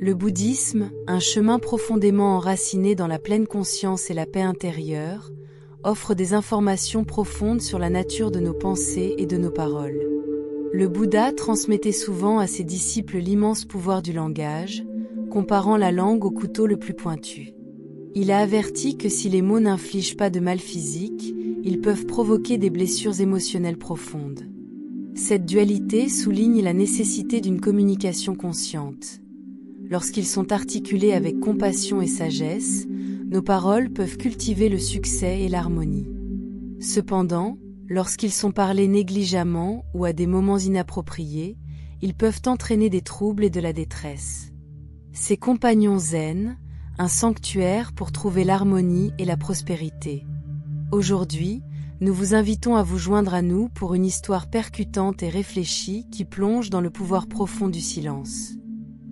Le bouddhisme, un chemin profondément enraciné dans la pleine conscience et la paix intérieure, offre des informations profondes sur la nature de nos pensées et de nos paroles. Le Bouddha transmettait souvent à ses disciples l'immense pouvoir du langage, comparant la langue au couteau le plus pointu. Il a averti que si les mots n'infligent pas de mal physique, ils peuvent provoquer des blessures émotionnelles profondes. Cette dualité souligne la nécessité d'une communication consciente. Lorsqu'ils sont articulés avec compassion et sagesse, nos paroles peuvent cultiver le succès et l'harmonie. Cependant, lorsqu'ils sont parlés négligemment ou à des moments inappropriés, ils peuvent entraîner des troubles et de la détresse. Ces compagnons zen, un sanctuaire pour trouver l'harmonie et la prospérité. Aujourd'hui, nous vous invitons à vous joindre à nous pour une histoire percutante et réfléchie qui plonge dans le pouvoir profond du silence.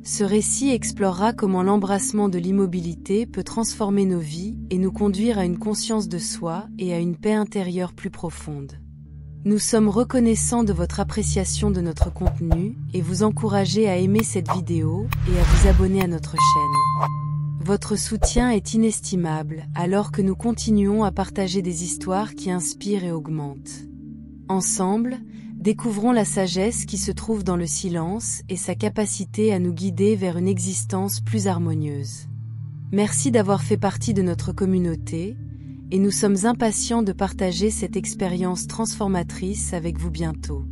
Ce récit explorera comment l'embrassement de l'immobilité peut transformer nos vies et nous conduire à une conscience de soi et à une paix intérieure plus profonde. Nous sommes reconnaissants de votre appréciation de notre contenu et vous encourager à aimer cette vidéo et à vous abonner à notre chaîne. Votre soutien est inestimable alors que nous continuons à partager des histoires qui inspirent et augmentent. Ensemble, découvrons la sagesse qui se trouve dans le silence et sa capacité à nous guider vers une existence plus harmonieuse. Merci d'avoir fait partie de notre communauté, et nous sommes impatients de partager cette expérience transformatrice avec vous bientôt.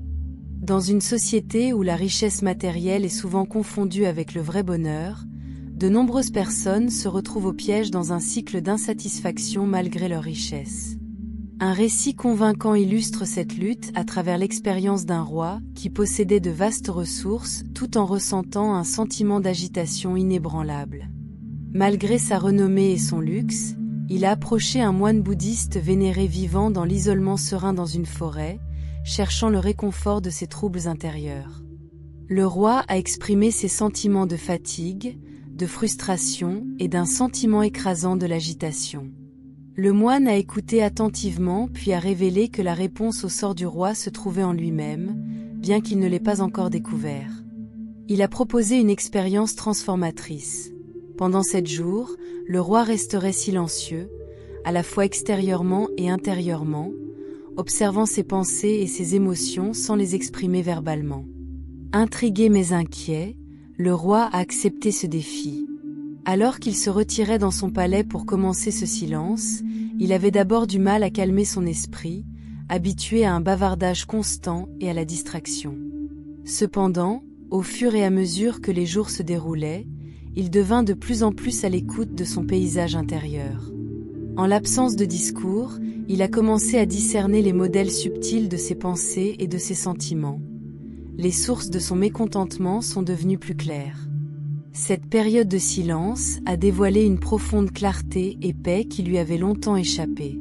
Dans une société où la richesse matérielle est souvent confondue avec le vrai bonheur, de nombreuses personnes se retrouvent au piège dans un cycle d'insatisfaction malgré leur richesse. Un récit convaincant illustre cette lutte à travers l'expérience d'un roi qui possédait de vastes ressources tout en ressentant un sentiment d'agitation inébranlable. Malgré sa renommée et son luxe, il a approché un moine bouddhiste vénéré vivant dans l'isolement serein dans une forêt, cherchant le réconfort de ses troubles intérieurs. Le roi a exprimé ses sentiments de fatigue, de frustration et d'un sentiment écrasant de l'agitation. Le moine a écouté attentivement puis a révélé que la réponse au sort du roi se trouvait en lui-même, bien qu'il ne l'ait pas encore découvert. Il a proposé une expérience transformatrice. Pendant 7 jours, le roi resterait silencieux, à la fois extérieurement et intérieurement, observant ses pensées et ses émotions sans les exprimer verbalement. Intrigué mais inquiet, le roi a accepté ce défi. Alors qu'il se retirait dans son palais pour commencer ce silence, il avait d'abord du mal à calmer son esprit, habitué à un bavardage constant et à la distraction. Cependant, au fur et à mesure que les jours se déroulaient, il devint de plus en plus à l'écoute de son paysage intérieur. En l'absence de discours, il a commencé à discerner les modèles subtils de ses pensées et de ses sentiments. Les sources de son mécontentement sont devenues plus claires. Cette période de silence a dévoilé une profonde clarté et paix qui lui avait longtemps échappé.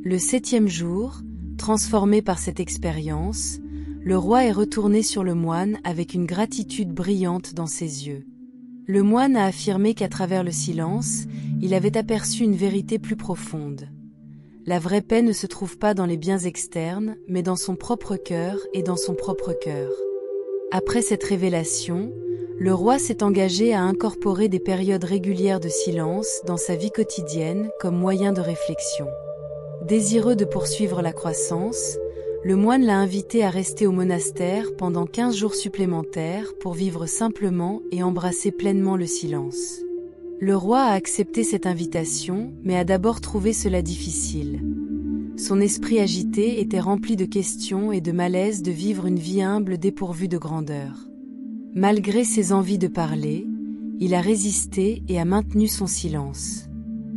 Le 7e jour, transformé par cette expérience, le roi est retourné sur le moine avec une gratitude brillante dans ses yeux. Le moine a affirmé qu'à travers le silence, il avait aperçu une vérité plus profonde. La vraie paix ne se trouve pas dans les biens externes, mais dans son propre cœur et dans son propre cœur. Après cette révélation, le roi s'est engagé à incorporer des périodes régulières de silence dans sa vie quotidienne comme moyen de réflexion. Désireux de poursuivre la croissance, le moine l'a invité à rester au monastère pendant 15 jours supplémentaires pour vivre simplement et embrasser pleinement le silence. Le roi a accepté cette invitation, mais a d'abord trouvé cela difficile. Son esprit agité était rempli de questions et de malaise de vivre une vie humble dépourvue de grandeur. Malgré ses envies de parler, il a résisté et a maintenu son silence.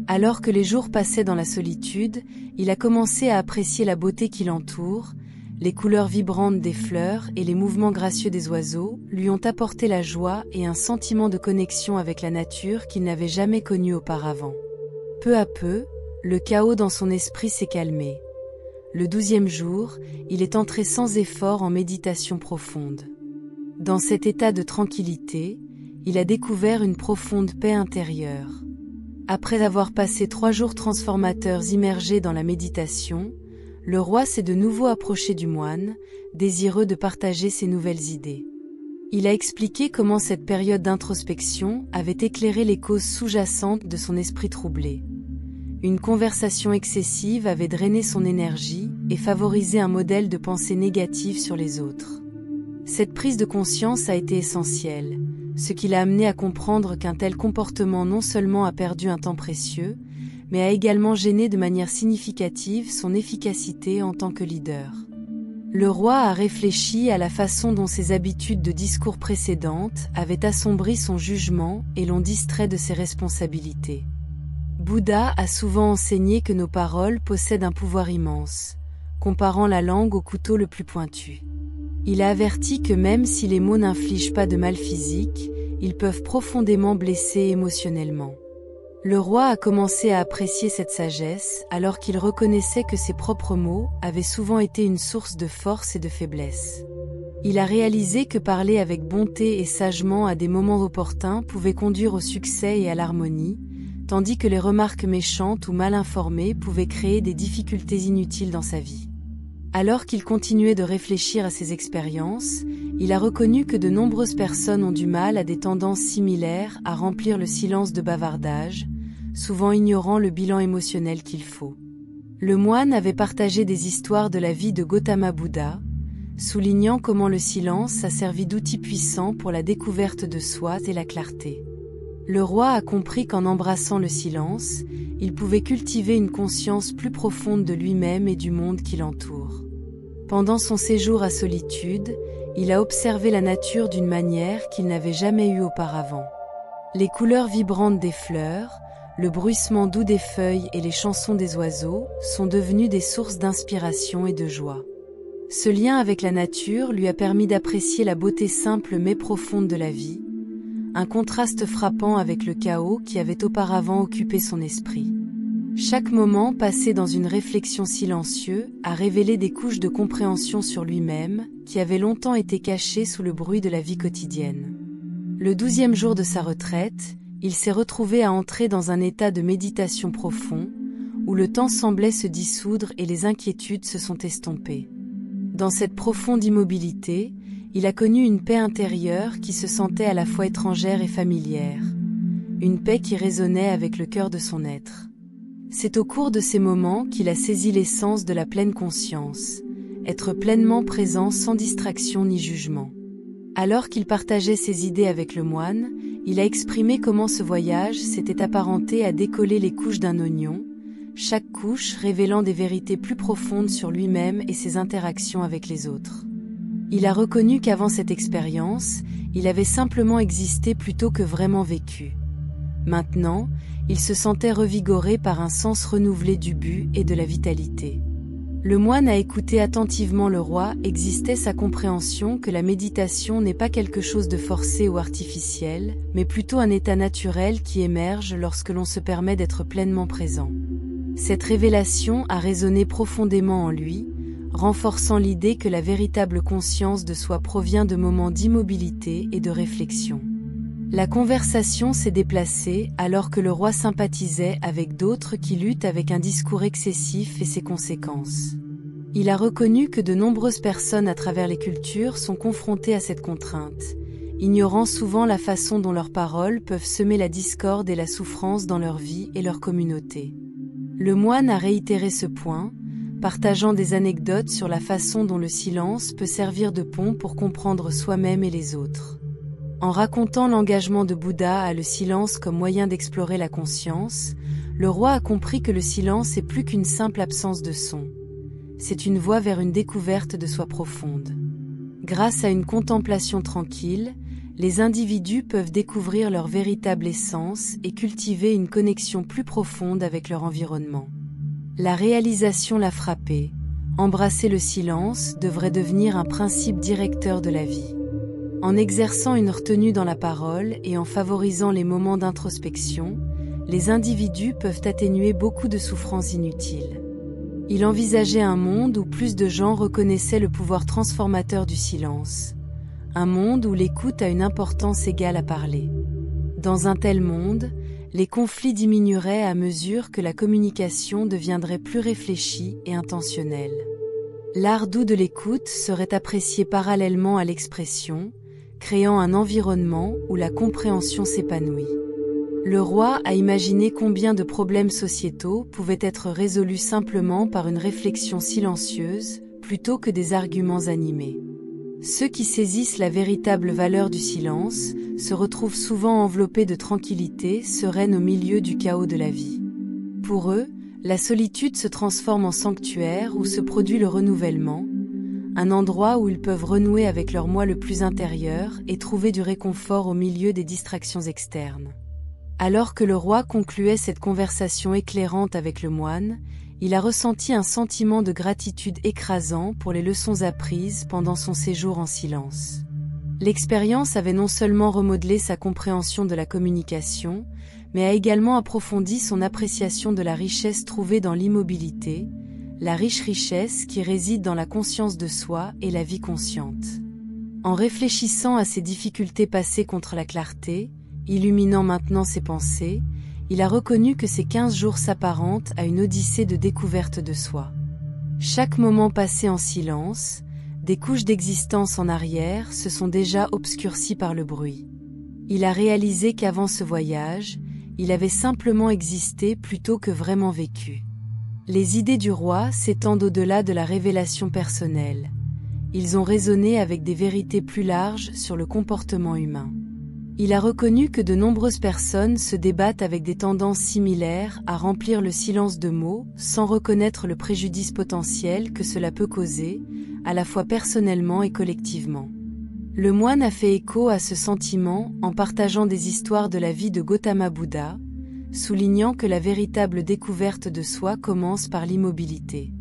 Alors que les jours passaient dans la solitude, il a commencé à apprécier la beauté qui l'entoure, les couleurs vibrantes des fleurs et les mouvements gracieux des oiseaux lui ont apporté la joie et un sentiment de connexion avec la nature qu'il n'avait jamais connu auparavant. Peu à peu, le chaos dans son esprit s'est calmé. Le 12e jour, il est entré sans effort en méditation profonde. Dans cet état de tranquillité, il a découvert une profonde paix intérieure. Après avoir passé 3 jours transformateurs immergés dans la méditation, le roi s'est de nouveau approché du moine, désireux de partager ses nouvelles idées. Il a expliqué comment cette période d'introspection avait éclairé les causes sous-jacentes de son esprit troublé. Une conversation excessive avait drainé son énergie et favorisé un modèle de pensée négative sur les autres. Cette prise de conscience a été essentielle, ce qui l'a amené à comprendre qu'un tel comportement non seulement a perdu un temps précieux, mais a également gêné de manière significative son efficacité en tant que leader. Le roi a réfléchi à la façon dont ses habitudes de discours précédentes avaient assombri son jugement et l'ont distrait de ses responsabilités. Bouddha a souvent enseigné que nos paroles possèdent un pouvoir immense, comparant la langue au couteau le plus pointu. Il a averti que même si les mots n'infligent pas de mal physique, ils peuvent profondément blesser émotionnellement. Le roi a commencé à apprécier cette sagesse alors qu'il reconnaissait que ses propres mots avaient souvent été une source de force et de faiblesse. Il a réalisé que parler avec bonté et sagement à des moments opportuns pouvait conduire au succès et à l'harmonie, tandis que les remarques méchantes ou mal informées pouvaient créer des difficultés inutiles dans sa vie. Alors qu'il continuait de réfléchir à ses expériences, il a reconnu que de nombreuses personnes ont du mal à des tendances similaires à remplir le silence de bavardage, souvent ignorant le bilan émotionnel qu'il faut. Le moine avait partagé des histoires de la vie de Gautama Bouddha, soulignant comment le silence a servi d'outil puissant pour la découverte de soi et la clarté. Le roi a compris qu'en embrassant le silence, il pouvait cultiver une conscience plus profonde de lui-même et du monde qui l'entoure. Pendant son séjour à Solitude, il a observé la nature d'une manière qu'il n'avait jamais eue auparavant. Les couleurs vibrantes des fleurs, le bruissement doux des feuilles et les chansons des oiseaux sont devenus des sources d'inspiration et de joie. Ce lien avec la nature lui a permis d'apprécier la beauté simple mais profonde de la vie, un contraste frappant avec le chaos qui avait auparavant occupé son esprit. Chaque moment passé dans une réflexion silencieuse a révélé des couches de compréhension sur lui-même qui avaient longtemps été cachées sous le bruit de la vie quotidienne. Le 12e jour de sa retraite, il s'est retrouvé à entrer dans un état de méditation profond, où le temps semblait se dissoudre et les inquiétudes se sont estompées. Dans cette profonde immobilité, il a connu une paix intérieure qui se sentait à la fois étrangère et familière, une paix qui résonnait avec le cœur de son être. C'est au cours de ces moments qu'il a saisi l'essence de la pleine conscience, être pleinement présent sans distraction ni jugement. Alors qu'il partageait ses idées avec le moine, il a exprimé comment ce voyage s'était apparenté à décoller les couches d'un oignon, chaque couche révélant des vérités plus profondes sur lui-même et ses interactions avec les autres. Il a reconnu qu'avant cette expérience, il avait simplement existé plutôt que vraiment vécu. Maintenant, il se sentait revigoré par un sens renouvelé du but et de la vitalité. Le moine a écouté attentivement le roi, existait sa compréhension que la méditation n'est pas quelque chose de forcé ou artificiel, mais plutôt un état naturel qui émerge lorsque l'on se permet d'être pleinement présent. Cette révélation a résonné profondément en lui, renforçant l'idée que la véritable conscience de soi provient de moments d'immobilité et de réflexion. La conversation s'est déplacée alors que le roi sympathisait avec d'autres qui luttent avec un discours excessif et ses conséquences. Il a reconnu que de nombreuses personnes à travers les cultures sont confrontées à cette contrainte, ignorant souvent la façon dont leurs paroles peuvent semer la discorde et la souffrance dans leur vie et leur communauté. Le moine a réitéré ce point, partageant des anecdotes sur la façon dont le silence peut servir de pont pour comprendre soi-même et les autres. En racontant l'engagement de Bouddha à le silence comme moyen d'explorer la conscience, le roi a compris que le silence est plus qu'une simple absence de son. C'est une voie vers une découverte de soi profonde. Grâce à une contemplation tranquille, les individus peuvent découvrir leur véritable essence et cultiver une connexion plus profonde avec leur environnement. La réalisation l'a frappé. Embrasser le silence devrait devenir un principe directeur de la vie. En exerçant une retenue dans la parole et en favorisant les moments d'introspection, les individus peuvent atténuer beaucoup de souffrances inutiles. Il envisageait un monde où plus de gens reconnaissaient le pouvoir transformateur du silence. Un monde où l'écoute a une importance égale à parler. Dans un tel monde, les conflits diminueraient à mesure que la communication deviendrait plus réfléchie et intentionnelle. L'art doux de l'écoute serait apprécié parallèlement à l'expression, créant un environnement où la compréhension s'épanouit. Le roi a imaginé combien de problèmes sociétaux pouvaient être résolus simplement par une réflexion silencieuse, plutôt que des arguments animés. Ceux qui saisissent la véritable valeur du silence se retrouvent souvent enveloppés de tranquillité sereine au milieu du chaos de la vie. Pour eux, la solitude se transforme en sanctuaire où se produit le renouvellement, un endroit où ils peuvent renouer avec leur moi le plus intérieur et trouver du réconfort au milieu des distractions externes. Alors que le roi concluait cette conversation éclairante avec le moine, il a ressenti un sentiment de gratitude écrasant pour les leçons apprises pendant son séjour en silence. L'expérience avait non seulement remodelé sa compréhension de la communication, mais a également approfondi son appréciation de la richesse trouvée dans l'immobilité, la riche richesse qui réside dans la conscience de soi et la vie consciente. En réfléchissant à ses difficultés passées contre la clarté, illuminant maintenant ses pensées, il a reconnu que ces 15 jours s'apparentent à une odyssée de découverte de soi. Chaque moment passé en silence, des couches d'existence en arrière se sont déjà obscurcies par le bruit. Il a réalisé qu'avant ce voyage, il avait simplement existé plutôt que vraiment vécu. Les idées du roi s'étendent au-delà de la révélation personnelle. Ils ont résonné avec des vérités plus larges sur le comportement humain. Il a reconnu que de nombreuses personnes se débattent avec des tendances similaires à remplir le silence de mots sans reconnaître le préjudice potentiel que cela peut causer, à la fois personnellement et collectivement. Le moine a fait écho à ce sentiment en partageant des histoires de la vie de Gautama Bouddha, soulignant que la véritable découverte de soi commence par l'immobilité.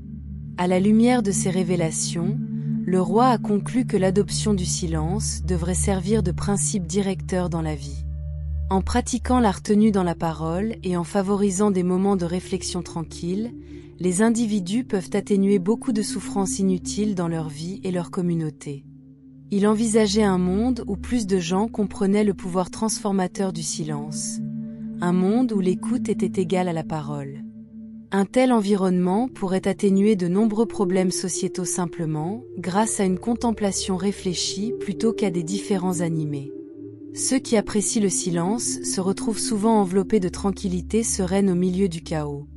À la lumière de ces révélations, le roi a conclu que l'adoption du silence devrait servir de principe directeur dans la vie. En pratiquant la retenue dans la parole et en favorisant des moments de réflexion tranquille, les individus peuvent atténuer beaucoup de souffrances inutiles dans leur vie et leur communauté. Il envisageait un monde où plus de gens comprenaient le pouvoir transformateur du silence, un monde où l'écoute était égale à la parole. Un tel environnement pourrait atténuer de nombreux problèmes sociétaux simplement, grâce à une contemplation réfléchie plutôt qu'à des différends animés. Ceux qui apprécient le silence se retrouvent souvent enveloppés de tranquillité sereine au milieu du chaos.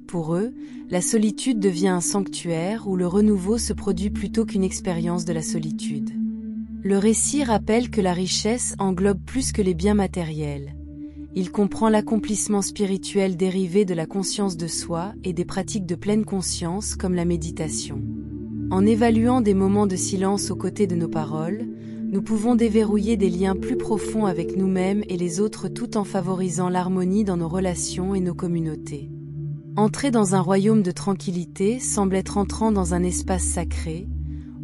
Pour eux, la solitude devient un sanctuaire où le renouveau se produit plutôt qu'une expérience de la solitude. Le récit rappelle que la richesse englobe plus que les biens matériels. Il comprend l'accomplissement spirituel dérivé de la conscience de soi et des pratiques de pleine conscience comme la méditation. En évaluant des moments de silence aux côtés de nos paroles, nous pouvons déverrouiller des liens plus profonds avec nous-mêmes et les autres tout en favorisant l'harmonie dans nos relations et nos communautés. Entrer dans un royaume de tranquillité semble être entrant dans un espace sacré,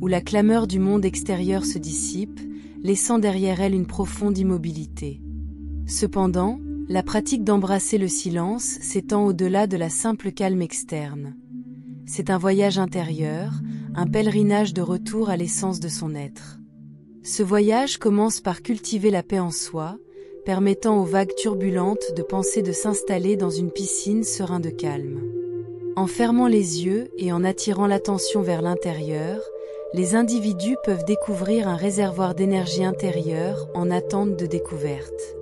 où la clameur du monde extérieur se dissipe, laissant derrière elle une profonde immobilité. Cependant, la pratique d'embrasser le silence s'étend au-delà de la simple calme externe. C'est un voyage intérieur, un pèlerinage de retour à l'essence de son être. Ce voyage commence par cultiver la paix en soi, permettant aux vagues turbulentes de pensée de s'installer dans une piscine serein de calme. En fermant les yeux et en attirant l'attention vers l'intérieur, les individus peuvent découvrir un réservoir d'énergie intérieure en attente de découverte.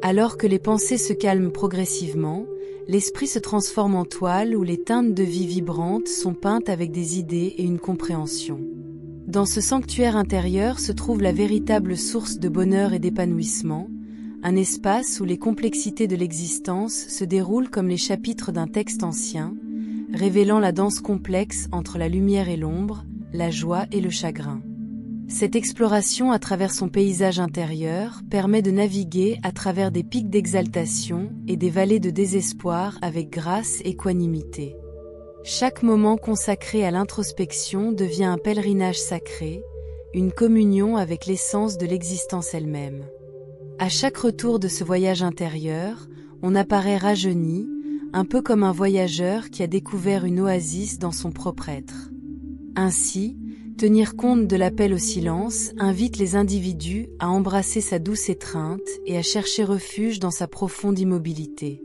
Alors que les pensées se calment progressivement, l'esprit se transforme en toile où les teintes de vie vibrantes sont peintes avec des idées et une compréhension. Dans ce sanctuaire intérieur se trouve la véritable source de bonheur et d'épanouissement, un espace où les complexités de l'existence se déroulent comme les chapitres d'un texte ancien, révélant la danse complexe entre la lumière et l'ombre, la joie et le chagrin. Cette exploration à travers son paysage intérieur permet de naviguer à travers des pics d'exaltation et des vallées de désespoir avec grâce et équanimité. Chaque moment consacré à l'introspection devient un pèlerinage sacré, une communion avec l'essence de l'existence elle-même. À chaque retour de ce voyage intérieur, on apparaît rajeuni, un peu comme un voyageur qui a découvert une oasis dans son propre être. Ainsi, tenir compte de l'appel au silence invite les individus à embrasser sa douce étreinte et à chercher refuge dans sa profonde immobilité.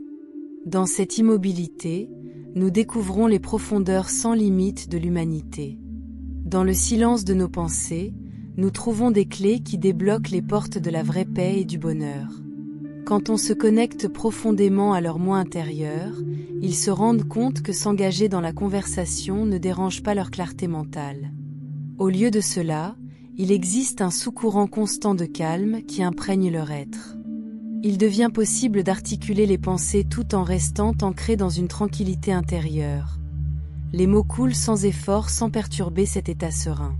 Dans cette immobilité, nous découvrons les profondeurs sans limite de l'humanité. Dans le silence de nos pensées, nous trouvons des clés qui débloquent les portes de la vraie paix et du bonheur. Quand on se connecte profondément à leur moi intérieur, ils se rendent compte que s'engager dans la conversation ne dérange pas leur clarté mentale. Au lieu de cela, il existe un sous-courant constant de calme qui imprègne leur être. Il devient possible d'articuler les pensées tout en restant ancré dans une tranquillité intérieure. Les mots coulent sans effort, sans perturber cet état serein.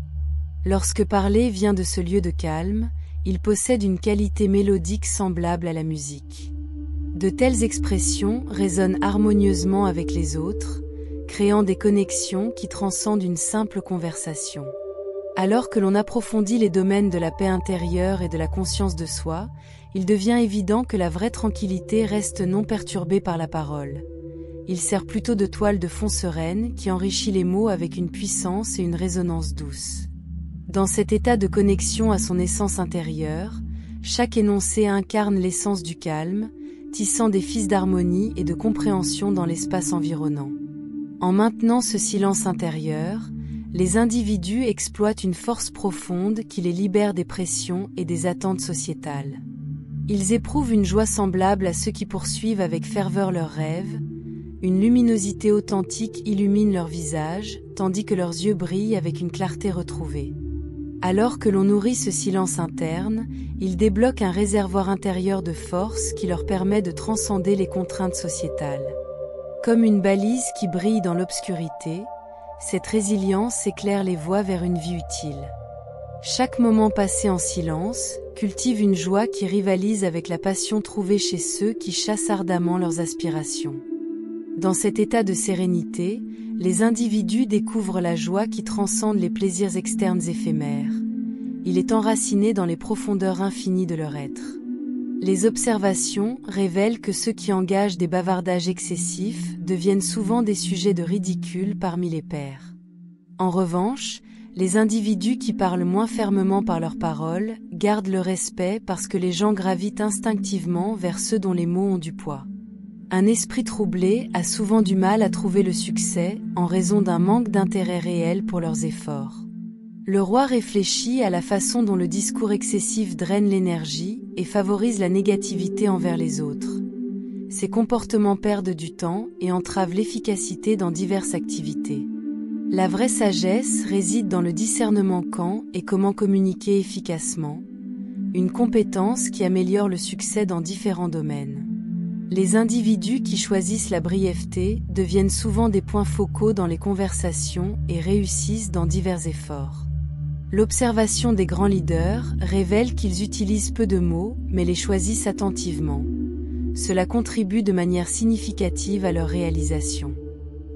Lorsque parler vient de ce lieu de calme, il possède une qualité mélodique semblable à la musique. De telles expressions résonnent harmonieusement avec les autres, créant des connexions qui transcendent une simple conversation. Alors que l'on approfondit les domaines de la paix intérieure et de la conscience de soi, il devient évident que la vraie tranquillité reste non perturbée par la parole. Il sert plutôt de toile de fond sereine qui enrichit les mots avec une puissance et une résonance douce. Dans cet état de connexion à son essence intérieure, chaque énoncé incarne l'essence du calme, tissant des fils d'harmonie et de compréhension dans l'espace environnant. En maintenant ce silence intérieur, les individus exploitent une force profonde qui les libère des pressions et des attentes sociétales. Ils éprouvent une joie semblable à ceux qui poursuivent avec ferveur leurs rêves, une luminosité authentique illumine leur visage, tandis que leurs yeux brillent avec une clarté retrouvée. Alors que l'on nourrit ce silence interne, ils débloquent un réservoir intérieur de force qui leur permet de transcender les contraintes sociétales. Comme une balise qui brille dans l'obscurité, cette résilience éclaire les voies vers une vie utile. Chaque moment passé en silence cultive une joie qui rivalise avec la passion trouvée chez ceux qui chassent ardemment leurs aspirations. Dans cet état de sérénité, les individus découvrent la joie qui transcende les plaisirs externes éphémères. Il est enraciné dans les profondeurs infinies de leur être. Les observations révèlent que ceux qui engagent des bavardages excessifs deviennent souvent des sujets de ridicule parmi les pairs. En revanche, les individus qui parlent moins fermement par leurs paroles gardent le respect parce que les gens gravitent instinctivement vers ceux dont les mots ont du poids. Un esprit troublé a souvent du mal à trouver le succès en raison d'un manque d'intérêt réel pour leurs efforts. Le roi réfléchit à la façon dont le discours excessif draine l'énergie et favorise la négativité envers les autres. Ces comportements perdent du temps et entravent l'efficacité dans diverses activités. La vraie sagesse réside dans le discernement quand et comment communiquer efficacement, une compétence qui améliore le succès dans différents domaines. Les individus qui choisissent la brièveté deviennent souvent des points focaux dans les conversations et réussissent dans divers efforts. L'observation des grands leaders révèle qu'ils utilisent peu de mots, mais les choisissent attentivement. Cela contribue de manière significative à leur réalisation.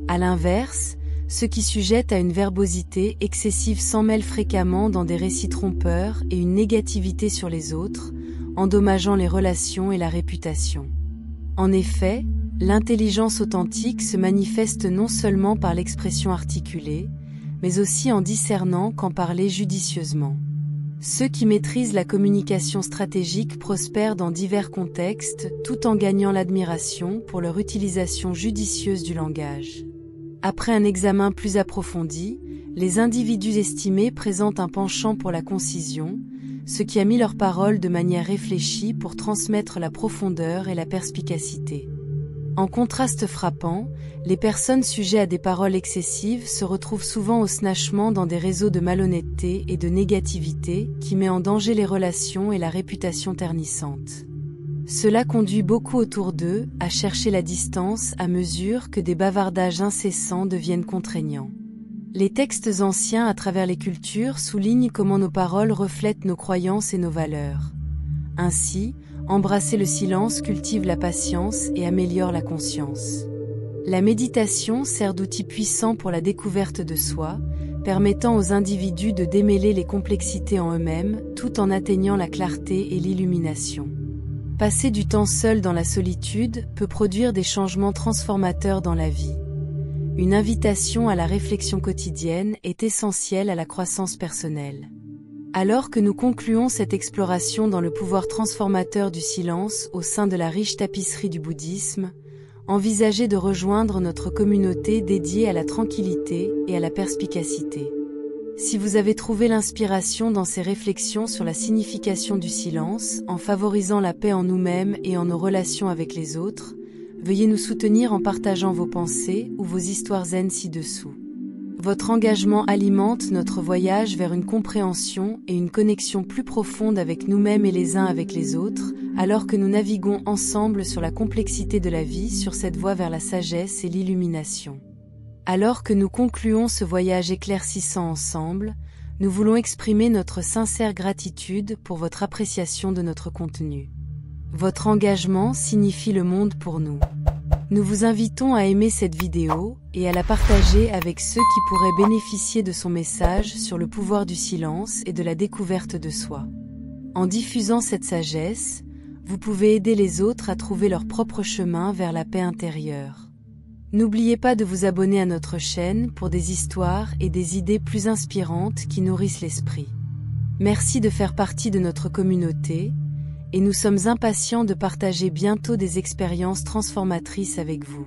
À l'inverse, ceux qui sujettent à une verbosité excessive s'en mêlent fréquemment dans des récits trompeurs et une négativité sur les autres, endommageant les relations et la réputation. En effet, l'intelligence authentique se manifeste non seulement par l'expression articulée, mais aussi en discernant quand parler judicieusement. Ceux qui maîtrisent la communication stratégique prospèrent dans divers contextes tout en gagnant l'admiration pour leur utilisation judicieuse du langage. Après un examen plus approfondi, les individus estimés présentent un penchant pour la concision, ce qui a mis leurs paroles de manière réfléchie pour transmettre la profondeur et la perspicacité. En contraste frappant, les personnes sujettes à des paroles excessives se retrouvent souvent au snatchement dans des réseaux de malhonnêteté et de négativité qui met en danger les relations et la réputation ternissante. Cela conduit beaucoup autour d'eux à chercher la distance à mesure que des bavardages incessants deviennent contraignants. Les textes anciens à travers les cultures soulignent comment nos paroles reflètent nos croyances et nos valeurs. Ainsi, embrasser le silence cultive la patience et améliore la conscience. La méditation sert d'outil puissant pour la découverte de soi, permettant aux individus de démêler les complexités en eux-mêmes tout en atteignant la clarté et l'illumination. Passer du temps seul dans la solitude peut produire des changements transformateurs dans la vie. Une invitation à la réflexion quotidienne est essentielle à la croissance personnelle. Alors que nous concluons cette exploration dans le pouvoir transformateur du silence au sein de la riche tapisserie du bouddhisme, envisagez de rejoindre notre communauté dédiée à la tranquillité et à la perspicacité. Si vous avez trouvé l'inspiration dans ces réflexions sur la signification du silence, en favorisant la paix en nous-mêmes et en nos relations avec les autres, veuillez nous soutenir en partageant vos pensées ou vos histoires zen ci-dessous. Votre engagement alimente notre voyage vers une compréhension et une connexion plus profonde avec nous-mêmes et les uns avec les autres, alors que nous naviguons ensemble sur la complexité de la vie sur cette voie vers la sagesse et l'illumination. Alors que nous concluons ce voyage éclaircissant ensemble, nous voulons exprimer notre sincère gratitude pour votre appréciation de notre contenu. Votre engagement signifie le monde pour nous. Nous vous invitons à aimer cette vidéo et à la partager avec ceux qui pourraient bénéficier de son message sur le pouvoir du silence et de la découverte de soi. En diffusant cette sagesse, vous pouvez aider les autres à trouver leur propre chemin vers la paix intérieure. N'oubliez pas de vous abonner à notre chaîne pour des histoires et des idées plus inspirantes qui nourrissent l'esprit. Merci de faire partie de notre communauté, et nous sommes impatients de partager bientôt des expériences transformatrices avec vous.